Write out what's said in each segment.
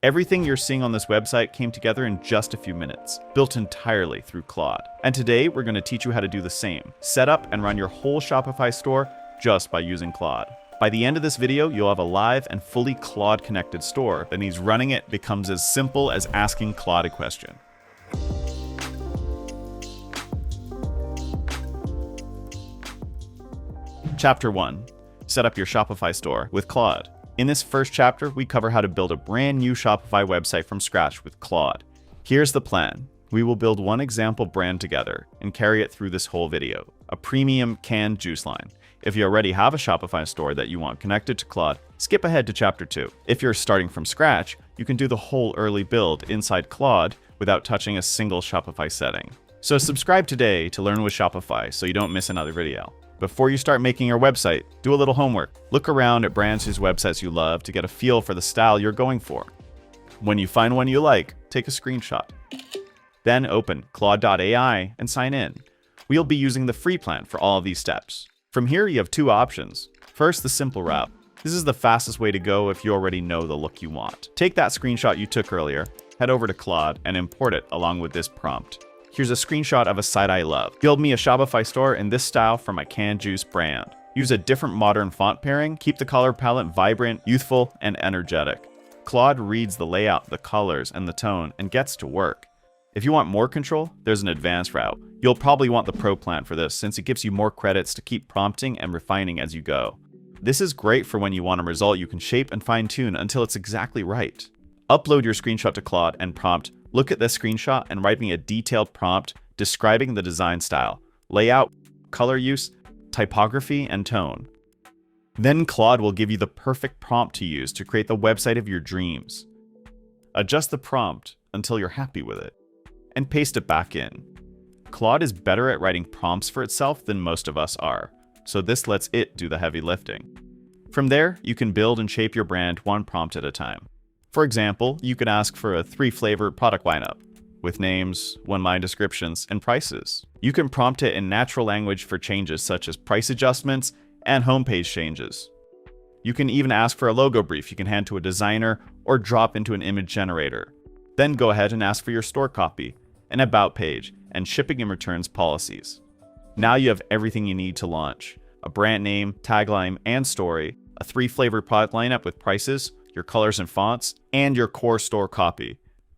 Everything you're seeing on this website came together in just a few minutes, built entirely through Claude. And today, we're going to teach you how to do the same. Set up and run your whole Shopify store just by using Claude. By the end of this video, you'll have a live and fully Claude-connected store that means running it becomes as simple as asking Claude a question. Chapter 1. Set up your Shopify store with Claude. In this first chapter, we cover how to build a brand new Shopify website from scratch with Claude. Here's the plan. We will build one example brand together and carry it through this whole video, a premium canned juice line. If you already have a Shopify store that you want connected to Claude, skip ahead to chapter 2. If you're starting from scratch, you can do the whole early build inside Claude without touching a single Shopify setting. So subscribe today to learn with Shopify so you don't miss another video. Before you start making your website, do a little homework. Look around at brands whose websites you love to get a feel for the style you're going for. When you find one you like, take a screenshot. Then open Claude.ai and sign in. We'll be using the free plan for all of these steps. From here, you have two options. First, the simple route. This is the fastest way to go if you already know the look you want. Take that screenshot you took earlier, head over to Claude, and import it along with this prompt. Here's a screenshot of a site I love. Build me a Shopify store in this style for my canned juice brand. Use a different modern font pairing, keep the color palette vibrant, youthful, and energetic. Claude reads the layout, the colors, and the tone, and gets to work. If you want more control, there's an advanced route. You'll probably want the Pro plan for this since it gives you more credits to keep prompting and refining as you go. This is great for when you want a result you can shape and fine-tune until it's exactly right. Upload your screenshot to Claude and prompt, look at this screenshot and write me a detailed prompt describing the design style, layout, color use, typography, and tone. Then Claude will give you the perfect prompt to use to create the website of your dreams. Adjust the prompt until you're happy with it, and paste it back in. Claude is better at writing prompts for itself than most of us are, so this lets it do the heavy lifting. From there, you can build and shape your brand one prompt at a time. For example, you could ask for a 3-flavor product lineup with names, one-line descriptions, and prices. You can prompt it in natural language for changes such as price adjustments and homepage changes. You can even ask for a logo brief you can hand to a designer or drop into an image generator. Then go ahead and ask for your store copy, an about page, and shipping and returns policies. Now you have everything you need to launch: a brand name, tagline, and story, a 3-flavor product lineup with prices, your colors and fonts, and your core store copy.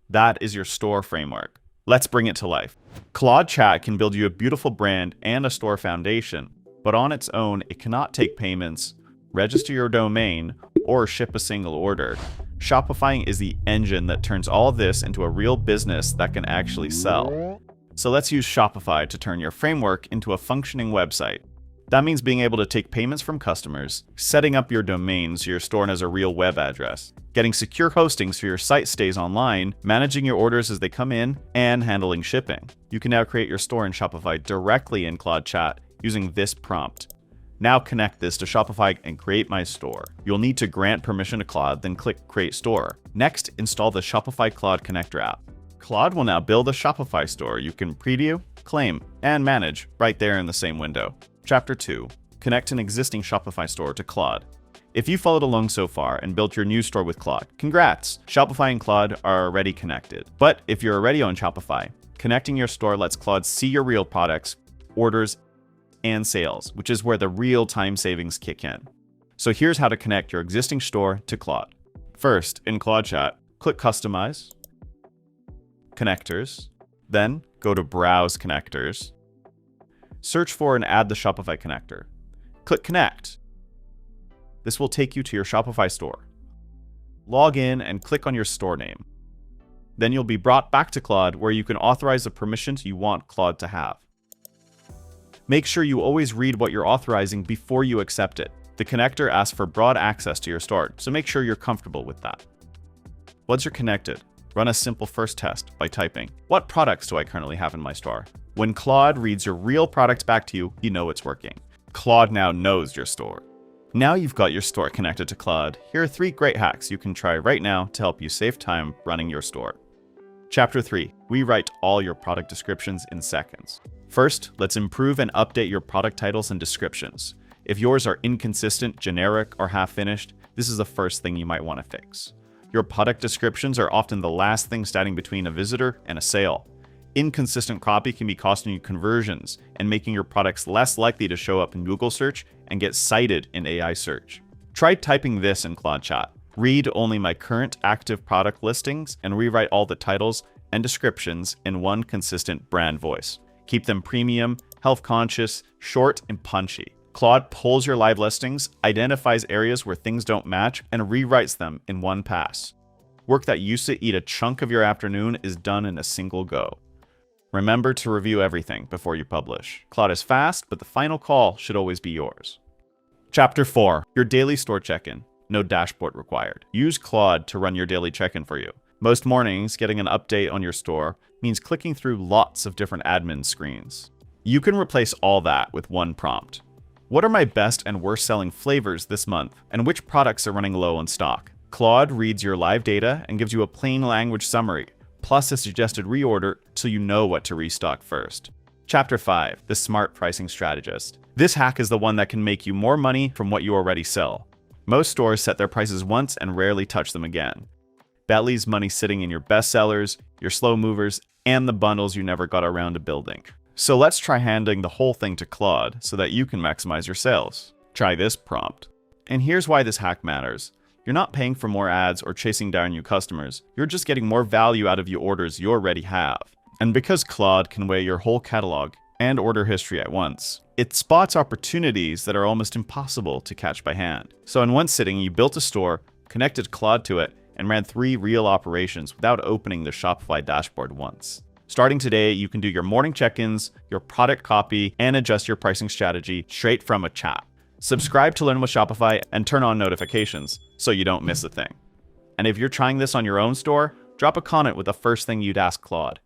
That is your store framework. Let's bring it to life. Claude Chat can build you a beautiful brand and a store foundation, but on its own, it cannot take payments, register your domain, or ship a single order. Shopify is the engine that turns all of this into a real business that can actually sell. So let's use Shopify to turn your framework into a functioning website. That means being able to take payments from customers, setting up your domain so your store has a real web address, getting secure hosting so your site stays online, managing your orders as they come in, and handling shipping. You can now create your store in Shopify directly in Claude Chat using this prompt. Now connect this to Shopify and create my store. You'll need to grant permission to Claude, then click Create Store. Next, install the Shopify Claude Connector app. Claude will now build a Shopify store you can preview, claim, and manage right there in the same window. Chapter 2. Connect an existing Shopify store to Claude. If you followed along so far and built your new store with Claude, congrats! Shopify and Claude are already connected. But if you're already on Shopify, connecting your store lets Claude see your real products, orders, and sales, which is where the real time savings kick in. So here's how to connect your existing store to Claude. First, in Claude Chat, click Customize, Connectors, then go to Browse Connectors. Search for and add the Shopify connector. Click Connect. This will take you to your Shopify store. Log in and click on your store name. Then you'll be brought back to Claude where you can authorize the permissions you want Claude to have. Make sure you always read what you're authorizing before you accept it. The connector asks for broad access to your store, so make sure you're comfortable with that. Once you're connected, run a simple first test by typing, "What products do I currently have in my store?" When Claude reads your real products back to you, you know it's working. Claude now knows your store. Now you've got your store connected to Claude. Here are 3 great hacks you can try right now to help you save time running your store. Chapter 3. We write all your product descriptions in seconds. First, let's improve and update your product titles and descriptions. If yours are inconsistent, generic, or half-finished, this is the first thing you might want to fix. Your product descriptions are often the last thing standing between a visitor and a sale. Inconsistent copy can be costing you conversions and making your products less likely to show up in Google search and get cited in AI search. Try typing this in Claude Chat. Read only my current active product listings and rewrite all the titles and descriptions in one consistent brand voice. Keep them premium, health conscious, short, and punchy. Claude pulls your live listings, identifies areas where things don't match, and rewrites them in one pass. Work that used to eat a chunk of your afternoon is done in a single go. Remember to review everything before you publish. Claude is fast, but the final call should always be yours. Chapter 4. Your daily store check-in. No dashboard required. Use Claude to run your daily check-in for you. Most mornings, getting an update on your store means clicking through lots of different admin screens. You can replace all that with one prompt. What are my best and worst selling flavors this month, and which products are running low on stock? Claude reads your live data and gives you a plain language summary, plus a suggested reorder so you know what to restock first. Chapter 5. The Smart Pricing Strategist. This hack is the one that can make you more money from what you already sell. Most stores set their prices once and rarely touch them again. That leaves money sitting in your best sellers, your slow movers, and the bundles you never got around to building. So let's try handing the whole thing to Claude so that you can maximize your sales. Try this prompt. And here's why this hack matters. You're not paying for more ads or chasing down new customers. You're just getting more value out of your orders you already have. And because Claude can weigh your whole catalog and order history at once, it spots opportunities that are almost impossible to catch by hand. So in one sitting, you built a store, connected Claude to it, and ran 3 real operations without opening the Shopify dashboard once. Starting today, you can do your morning check-ins, your product copy, and adjust your pricing strategy straight from a chat. Subscribe to Learn with Shopify and turn on notifications so you don't miss a thing. And if you're trying this on your own store, drop a comment with the first thing you'd ask Claude.